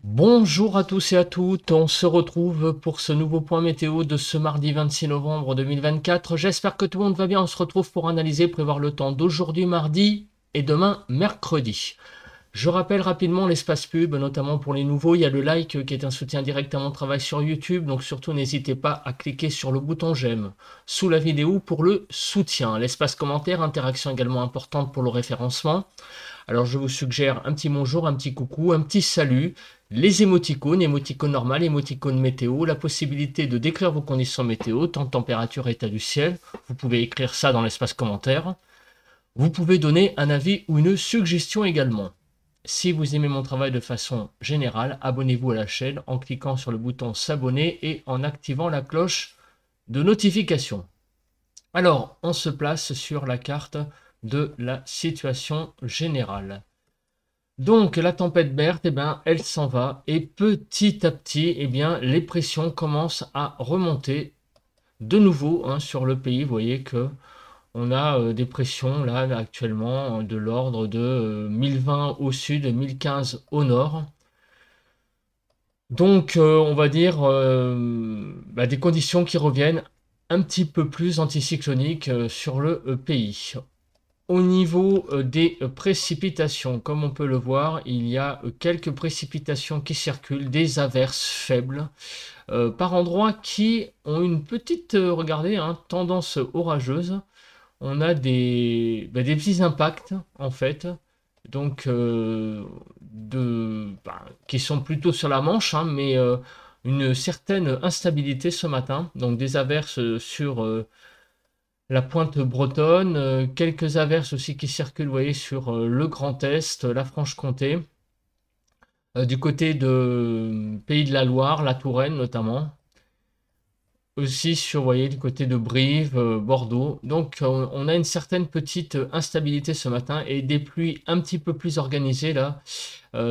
Bonjour à tous et à toutes, on se retrouve pour ce nouveau point météo de ce mardi 26 novembre 2024. J'espère que tout le monde va bien, on se retrouve pour analyser, prévoir le temps d'aujourd'hui mardi et demain mercredi. Je rappelle rapidement l'espace pub, notamment pour les nouveaux, il y a le like qui est un soutien direct à mon travail sur YouTube, donc surtout n'hésitez pas à cliquer sur le bouton j'aime sous la vidéo pour le soutien. L'espace commentaire, interaction également importante pour le référencement. Alors je vous suggère un petit bonjour, un petit coucou, un petit salut, les émoticônes normal, émoticônes météo, la possibilité de décrire vos conditions météo, temps, température, état du ciel. Vous pouvez écrire ça dans l'espace commentaire. Vous pouvez donner un avis ou une suggestion également. Si vous aimez mon travail de façon générale, abonnez-vous à la chaîne en cliquant sur le bouton s'abonner et en activant la cloche de notification. Alors, on se place sur la carte de la situation générale. Donc la tempête Berthe, elle s'en va et petit à petit, les pressions commencent à remonter de nouveau sur le pays. Vous voyez que on a des pressions là actuellement de l'ordre de 1020 au sud, 1015 au nord. Donc on va dire des conditions qui reviennent un petit peu plus anticycloniques sur le pays. Au niveau des précipitations, comme on peut le voir, il y a quelques précipitations qui circulent, des averses faibles, par endroits qui ont une petite, regardez, tendance orageuse. On a des petits impacts, en fait, donc qui sont plutôt sur la Manche, mais une certaine instabilité ce matin, donc des averses sur la pointe bretonne, quelques averses aussi qui circulent, vous voyez, sur le Grand Est, la Franche-Comté, du côté de Pays de la Loire, la Touraine notamment, aussi sur, vous voyez, du côté de Brive, Bordeaux. Donc on a une certaine petite instabilité ce matin et des pluies un petit peu plus organisées là,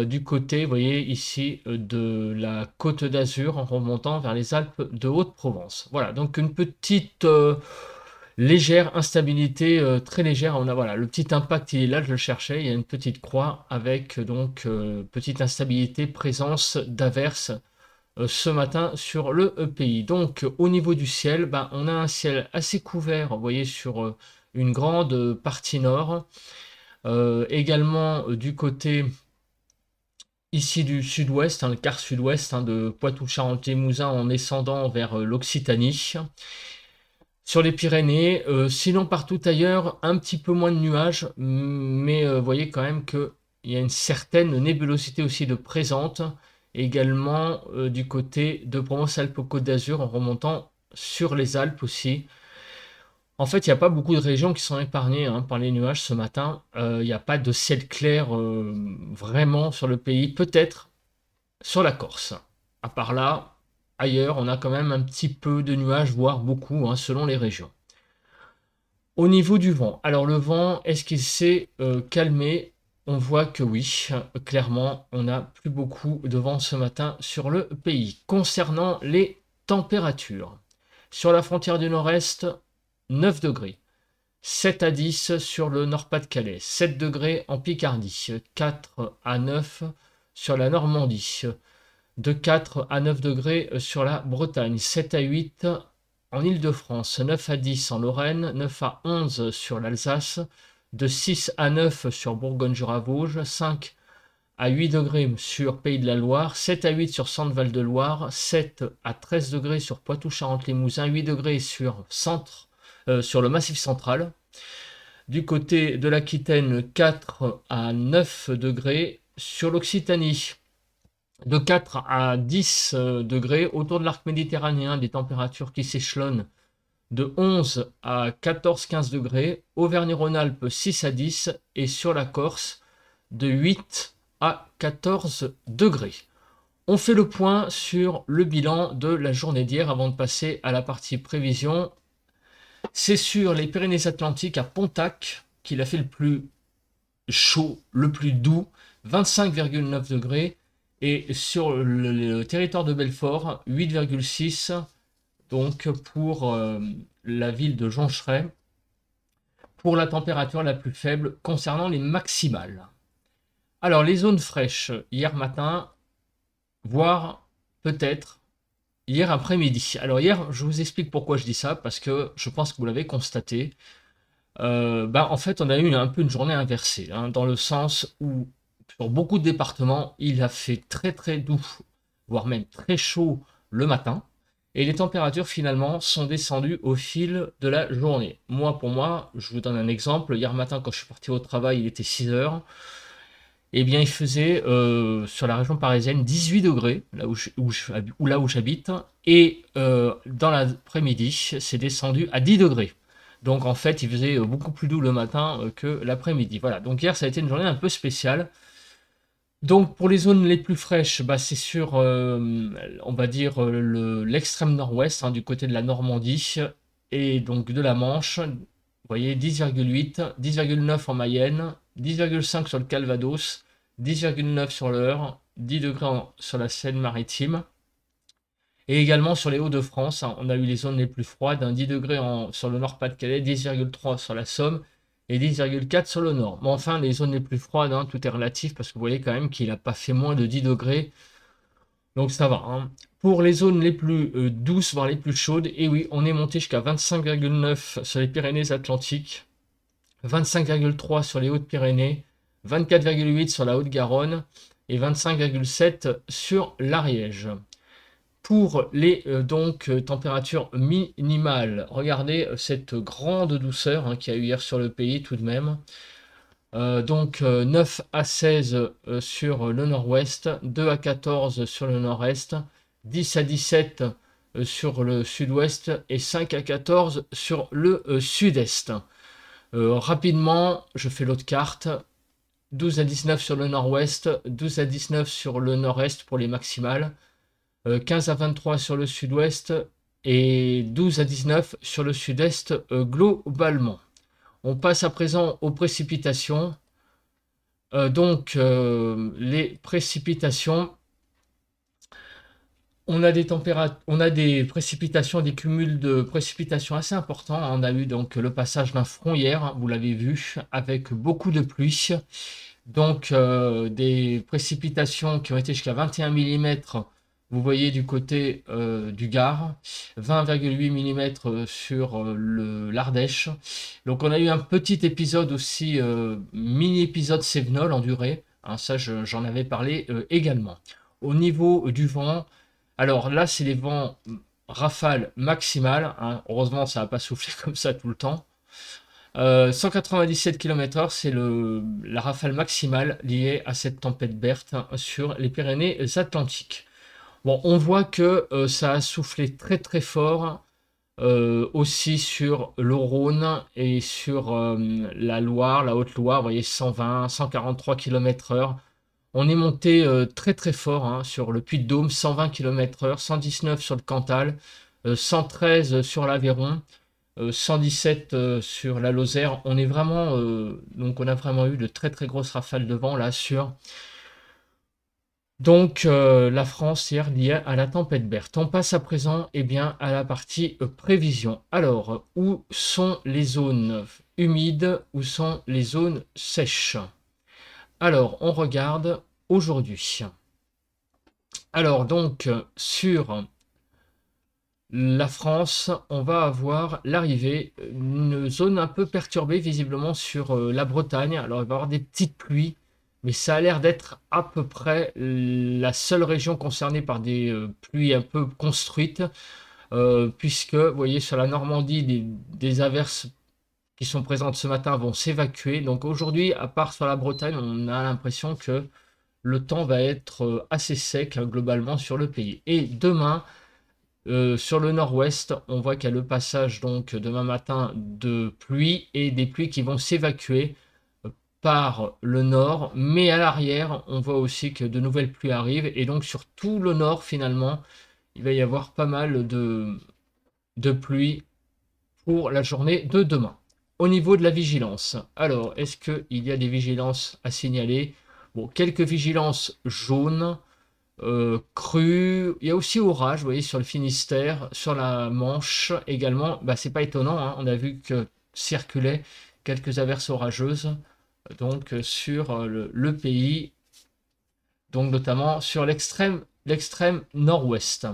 du côté, vous voyez, ici, de la Côte d'Azur en remontant vers les Alpes de Haute-Provence. Voilà, donc une petite légère instabilité, très légère. On a voilà, le petit impact, il est là, je le cherchais. Il y a une petite croix avec donc petite instabilité, présence d'averses ce matin sur le pays. Donc au niveau du ciel, on a un ciel assez couvert, vous voyez, sur une grande partie nord. Également du côté ici du sud-ouest, le quart sud-ouest de Poitou-Charentes-Limousin en descendant vers l'Occitanie. Sur les Pyrénées, sinon partout ailleurs, un petit peu moins de nuages, mais vous voyez quand même qu'il y a une certaine nébulosité aussi de présente, également du côté de Provence-Alpes-Côte d'Azur en remontant sur les Alpes aussi. En fait, il n'y a pas beaucoup de régions qui sont épargnées par les nuages ce matin. Il n'y a pas de ciel clair vraiment sur le pays, peut-être sur la Corse. À part là, ailleurs, on a quand même un petit peu de nuages, voire beaucoup, selon les régions. Au niveau du vent, alors le vent, est-ce qu'il s'est calmé? On voit que oui, clairement, on n'a plus beaucoup de vent ce matin sur le pays. Concernant les températures, sur la frontière du nord-est, 9 degrés. 7 à 10 sur le Nord-Pas-de-Calais, 7 degrés en Picardie, 4 à 9 sur la Normandie, de 4 à 9 degrés sur la Bretagne, 7 à 8 en Île-de-France, 9 à 10 en Lorraine, 9 à 11 sur l'Alsace, de 6 à 9 sur Bourgogne-Jura-Vosges, 5 à 8 degrés sur Pays de la Loire, 7 à 8 sur Centre-Val de Loire, 7 à 13 degrés sur Poitou-Charentes-Limousin, 8 degrés sur le Massif central. Du côté de l'Aquitaine, 4 à 9 degrés sur l'Occitanie. De 4 à 10 degrés autour de l'arc méditerranéen, des températures qui s'échelonnent de 11 à 14-15 degrés, Auvergne-Rhône-Alpes 6 à 10 et sur la Corse de 8 à 14 degrés. On fait le point sur le bilan de la journée d'hier avant de passer à la partie prévision. C'est sur les Pyrénées-Atlantiques à Pontac qu'il a fait le plus chaud, le plus doux, 25,9 degrés. Et sur le territoire de Belfort, 8,6 donc pour la ville de Joncheray, pour la température la plus faible concernant les maximales. Alors les zones fraîches, hier matin, voire peut-être hier après-midi. Alors hier, je vous explique pourquoi je dis ça, parce que je pense que vous l'avez constaté. En fait, on a eu un peu une journée inversée, hein, dans le sens où sur beaucoup de départements, il a fait très très doux, voire même très chaud le matin, et les températures finalement sont descendues au fil de la journée. Moi, pour moi, je vous donne un exemple. Hier matin, quand je suis parti au travail, il était 6 heures. Eh bien, il faisait sur la région parisienne 18 degrés, là où j'habite, et dans l'après-midi, c'est descendu à 10 degrés. Donc en fait, il faisait beaucoup plus doux le matin que l'après-midi. Voilà, donc hier, ça a été une journée un peu spéciale. Donc pour les zones les plus fraîches, bah, c'est sur, on va dire, l'extrême nord-ouest, hein, du côté de la Normandie, et donc de la Manche. Vous voyez, 10,8, 10,9 en Mayenne, 10,5 sur le Calvados, 10,9 sur l'Eure, 10 degrés sur la Seine-Maritime. Et également sur les Hauts-de-France, hein, on a eu les zones les plus froides, hein, 10 degrés sur le Nord-Pas-de-Calais, 10,3 sur la Somme et 10,4 sur le Nord. Mais enfin, les zones les plus froides, hein, tout est relatif parce que vous voyez quand même qu'il n'a pas fait moins de 10 degrés. Donc ça va, hein. Pour les zones les plus douces, voire les plus chaudes, et oui, on est monté jusqu'à 25,9 sur les Pyrénées-Atlantiques, 25,3 sur les Hautes-Pyrénées, 24,8 sur la Haute-Garonne et 25,7 sur l'Ariège. Pour les températures minimales, regardez cette grande douceur, hein, qu'il y a eu hier sur le pays tout de même. 9 à 16 sur le nord-ouest, 2 à 14 sur le nord-est, 10 à 17 sur le sud-ouest et 5 à 14 sur le sud-est. Rapidement, je fais l'autre carte. 12 à 19 sur le nord-ouest, 12 à 19 sur le nord-est pour les maximales, 15 à 23 sur le sud-ouest et 12 à 19 sur le sud-est globalement. On passe à présent aux précipitations. Les précipitations, on a des précipitations, des cumuls de précipitations assez importants. On a eu donc le passage d'un front hier, vous l'avez vu, avec beaucoup de pluie. Donc des précipitations qui ont été jusqu'à 21 mm, vous voyez du côté du Gard, 20,8 mm sur l'Ardèche. Donc on a eu un petit épisode aussi, mini-épisode Cévenol en durée, hein, ça j'en avais parlé également. Au niveau du vent, alors là c'est les vents rafales maximales, hein. Heureusement ça n'a pas soufflé comme ça tout le temps. 197 km/h, c'est la rafale maximale liée à cette tempête Berthe, hein, sur les Pyrénées-Atlantiques. Bon, on voit que ça a soufflé très très fort aussi sur le Rhône et sur la Loire, la Haute-Loire, vous voyez 120, 143 km/h. On est monté très très fort, hein, sur le Puy-de-Dôme, 120 km/h, 119 sur le Cantal, 113 sur l'Aveyron, 117 sur la Lozère. On est vraiment, donc on a vraiment eu de très très grosses rafales de vent là sur la France hier liée à la tempête Berthe. On passe à présent bien, à la partie prévision. Alors, où sont les zones humides, où sont les zones sèches? Alors, on regarde aujourd'hui. Alors donc, sur la France, on va avoir l'arrivée, une zone un peu perturbée visiblement sur la Bretagne. Alors il va y avoir des petites pluies, mais ça a l'air d'être à peu près la seule région concernée par des pluies un peu construites, puisque vous voyez sur la Normandie, des averses qui sont présentes ce matin vont s'évacuer. Donc aujourd'hui, à part sur la Bretagne, on a l'impression que le temps va être assez sec, hein, globalement sur le pays. Et demain, sur le nord-ouest, on voit qu'il y a le passage donc demain matin de pluie et des pluies qui vont s'évacuer par le nord, mais à l'arrière, on voit aussi que de nouvelles pluies arrivent et donc sur tout le nord finalement, il va y avoir pas mal de pluie pour la journée de demain. Au niveau de la vigilance, alors est-ce qu'il y a des vigilances à signaler? Bon, quelques vigilances jaunes. Crue, il y a aussi orage, vous voyez, sur le Finistère, sur la Manche également. Bah, c'est pas étonnant, hein, on a vu que circulaient quelques averses orageuses donc sur le pays, donc notamment sur l'extrême l'extrême nord-ouest.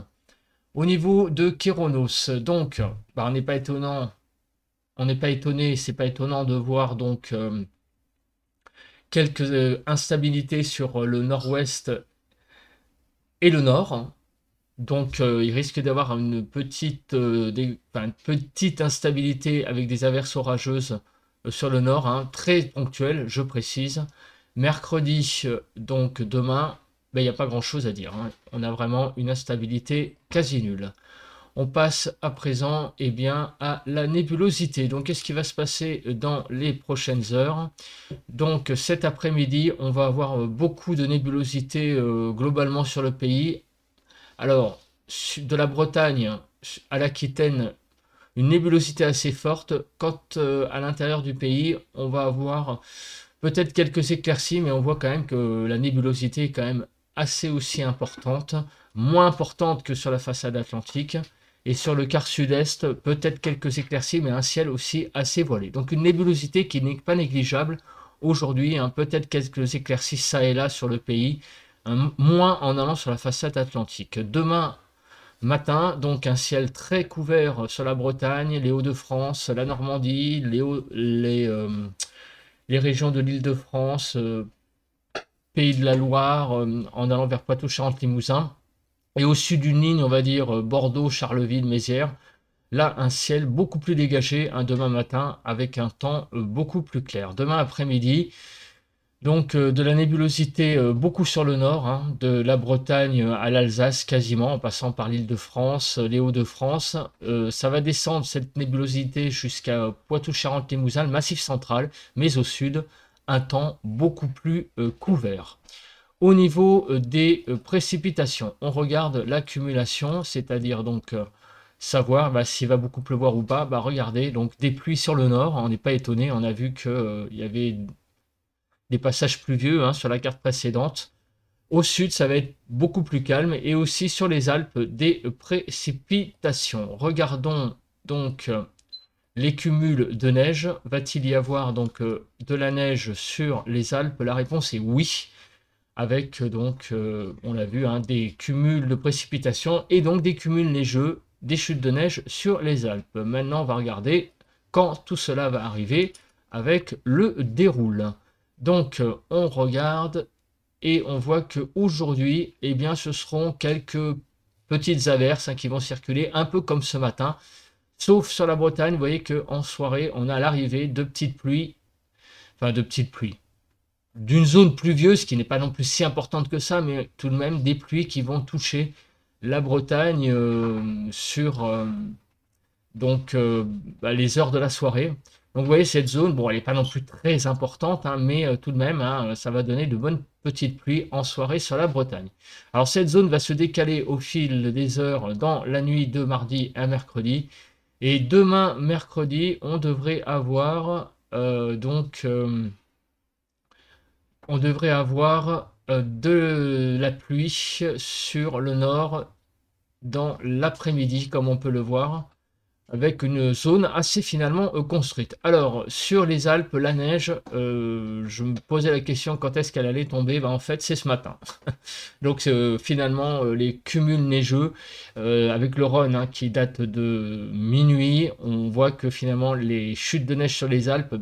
Au niveau de Kéronos, donc, on n'est pas étonnant, on n'est pas étonné, c'est pas étonnant de voir donc quelques instabilités sur le nord-ouest et le nord. Donc, il risque d'avoir une petite instabilité avec des averses orageuses sur le nord, hein, très ponctuelles, je précise. Mercredi, donc demain, il n'y a pas grand-chose à dire, hein. On a vraiment une instabilité quasi nulle. On passe à présent bien, à la nébulosité. Donc, qu'est-ce qui va se passer dans les prochaines heures? Donc, cet après-midi, on va avoir beaucoup de nébulosité globalement sur le pays. Alors, de la Bretagne à l'Aquitaine, une nébulosité assez forte. Quand à l'intérieur du pays, on va avoir peut-être quelques éclaircies, mais on voit quand même que la nébulosité est quand même assez aussi importante, moins importante que sur la façade atlantique. Et sur le quart sud-est, peut-être quelques éclaircies, mais un ciel aussi assez voilé. Donc une nébulosité qui n'est pas négligeable aujourd'hui, hein, peut-être quelques éclaircies ça et là sur le pays, moins en allant sur la façade atlantique. Demain matin, donc un ciel très couvert sur la Bretagne, les Hauts-de-France, la Normandie, les régions de l'Île-de-France, Pays de la Loire, en allant vers Poitou-Charentes-Limousin. Et au sud d'une ligne, on va dire Bordeaux, Charleville, Mézières. Là, un ciel beaucoup plus dégagé un demain matin avec un temps beaucoup plus clair. Demain après-midi, donc de la nébulosité beaucoup sur le nord, hein, de la Bretagne à l'Alsace quasiment, en passant par l'Île-de-France, les Hauts-de-France. Ça va descendre cette nébulosité jusqu'à Poitou-Charentes-Limousin, le Massif central, mais au sud, un temps beaucoup plus couvert. Au niveau des précipitations, on regarde l'accumulation, c'est-à-dire donc savoir s'il va beaucoup pleuvoir ou pas. Regardez, donc des pluies sur le nord, on n'est pas étonné, on a vu qu'il y avait des passages pluvieux, hein, sur la carte précédente. Au sud, ça va être beaucoup plus calme et aussi sur les Alpes, des précipitations. Regardons donc les cumuls de neige. Va-t-il y avoir donc de la neige sur les Alpes? La réponse est oui, avec donc, on l'a vu, hein, des cumuls de précipitations et donc des cumuls neigeux, des chutes de neige sur les Alpes. Maintenant, on va regarder quand tout cela va arriver avec le déroule. Donc, on regarde et on voit qu'aujourd'hui, ce seront quelques petites averses, hein, qui vont circuler, un peu comme ce matin, sauf sur la Bretagne. Vous voyez qu'en soirée, on a l'arrivée de petites pluies, d'une zone pluvieuse qui n'est pas non plus si importante que ça, mais tout de même des pluies qui vont toucher la Bretagne sur les heures de la soirée. Donc vous voyez cette zone, bon elle n'est pas non plus très importante, hein, mais tout de même, hein, ça va donner de bonnes petites pluies en soirée sur la Bretagne. Alors cette zone va se décaler au fil des heures dans la nuit de mardi à mercredi. Et demain mercredi, on devrait avoir de la pluie sur le nord dans l'après-midi, comme on peut le voir, avec une zone assez finalement construite. Alors, sur les Alpes, la neige, je me posais la question quand est-ce qu'elle allait tomber. En fait, c'est ce matin. Donc, finalement, les cumuls neigeux, avec le Rhône, hein, qui date de minuit, on voit que finalement, les chutes de neige sur les Alpes,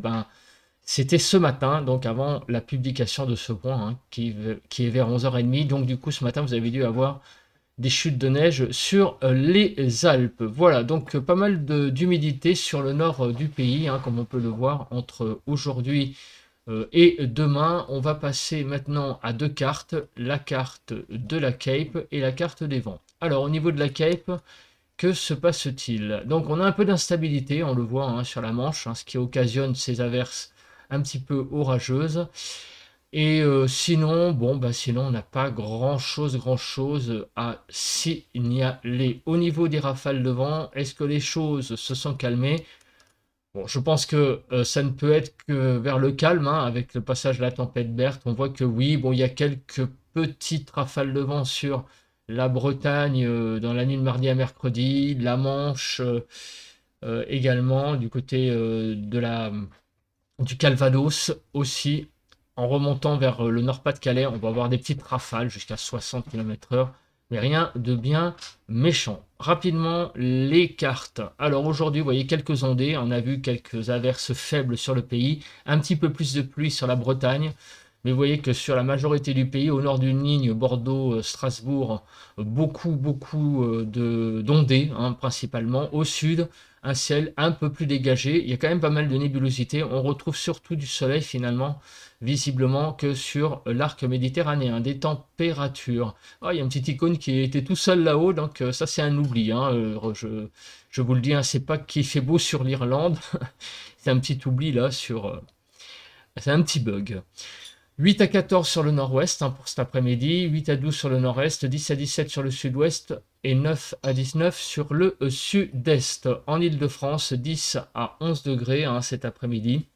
c'était ce matin, donc avant la publication de ce point, hein, qui est vers 11h30. Donc, du coup, ce matin, vous avez dû avoir des chutes de neige sur les Alpes. Voilà, donc pas mal d'humidité sur le nord du pays, hein, comme on peut le voir entre aujourd'hui et demain. On va passer maintenant à deux cartes, la carte de la Cape et la carte des vents. Alors au niveau de la Cape, que se passe-t-il? Donc on a un peu d'instabilité, on le voit, hein, sur la Manche, hein, ce qui occasionne ces averses un petit peu orageuses. Et sinon, sinon on n'a pas grand-chose à signaler. Au niveau des rafales de vent, est-ce que les choses se sont calmées? Bon, je pense que ça ne peut être que vers le calme, hein, avec le passage de la tempête Berthe. On voit que oui, il y a quelques petites rafales de vent sur la Bretagne dans la nuit de mardi à mercredi, la Manche également, du côté du Calvados aussi. En remontant vers le Nord-Pas-de-Calais, on va avoir des petites rafales jusqu'à 60 km/h, mais rien de bien méchant. Rapidement, les cartes. Alors aujourd'hui, vous voyez quelques ondées, on a vu quelques averses faibles sur le pays, un petit peu plus de pluie sur la Bretagne, mais vous voyez que sur la majorité du pays, au nord d'une ligne Bordeaux, Strasbourg, beaucoup d'ondées, hein, principalement. Au sud, un ciel un peu plus dégagé. Il y a quand même pas mal de nébulosité. On retrouve surtout du soleil finalement, visiblement, que sur l'arc méditerranéen. Des températures. Ah, il y a une petite icône qui était tout seul là-haut, donc ça c'est un oubli. Hein. Je vous le dis, hein, c'est pas qu'il fait beau sur l'Irlande. C'est un petit oubli là sur... c'est un petit bug. 8 à 14 sur le nord-ouest, hein, pour cet après-midi, 8 à 12 sur le nord-est, 10 à 17 sur le sud-ouest et 9 à 19 sur le sud-est. En Île-de-France, 10 à 11 degrés, hein, cet après-midi.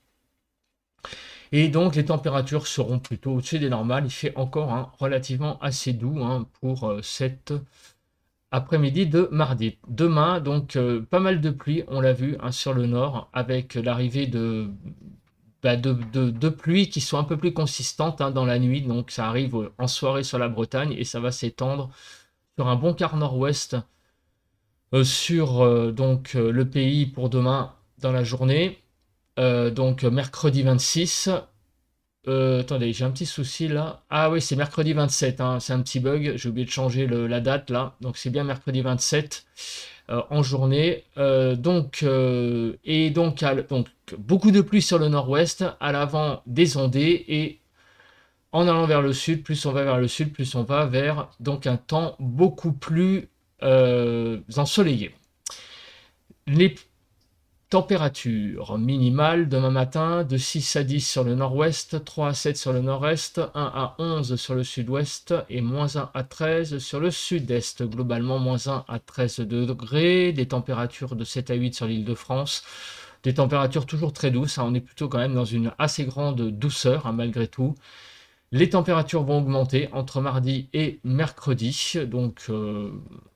Et donc les températures seront plutôt au-dessus des normales. Il fait encore, hein, relativement assez doux, hein, pour cet après-midi de mardi. Demain, donc pas mal de pluie, on l'a vu, hein, sur le nord, avec l'arrivée de pluies qui sont un peu plus consistantes, hein, dans la nuit. Donc ça arrive en soirée sur la Bretagne et ça va s'étendre sur un bon quart nord-ouest, sur le pays pour demain dans la journée. Donc mercredi 26. Attendez, j'ai un petit souci là. Ah oui, c'est mercredi 27, hein, c'est un petit bug. J'ai oublié de changer la date là. Donc c'est bien mercredi 27. En journée. Donc beaucoup de pluie sur le nord-ouest, à l'avant des ondées, et en allant vers le sud, plus on va vers le sud, plus on va vers donc un temps beaucoup plus ensoleillé. Les températures minimales demain matin, de 6 à 10 sur le nord-ouest, 3 à 7 sur le nord-est, 1 à 11 sur le sud-ouest et moins 1 à 13 sur le sud-est. Globalement, moins 1 à 13 degrés, des températures de 7 à 8 sur l'île de France, des températures toujours très douces, hein, on est plutôt quand même dans une assez grande douceur, hein, malgré tout. Les températures vont augmenter entre mardi et mercredi, donc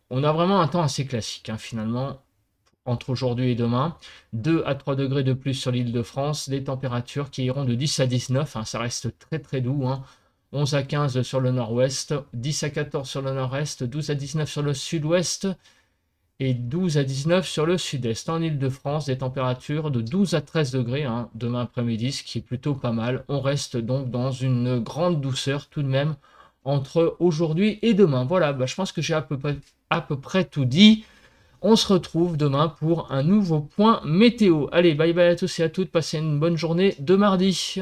on a vraiment un temps assez classique, hein, finalement, entre aujourd'hui et demain. 2 à 3 degrés de plus sur l'île de France, des températures qui iront de 10 à 19, hein, ça reste très très doux, hein. 11 à 15 sur le nord-ouest, 10 à 14 sur le nord-est, 12 à 19 sur le sud-ouest et 12 à 19 sur le sud-est. En île de France, des températures de 12 à 13 degrés, hein, demain après-midi, ce qui est plutôt pas mal. On reste donc dans une grande douceur tout de même entre aujourd'hui et demain. Voilà, je pense que j'ai à peu près tout dit. On se retrouve demain pour un nouveau point météo. Allez, bye bye à tous et à toutes, passez une bonne journée de mardi.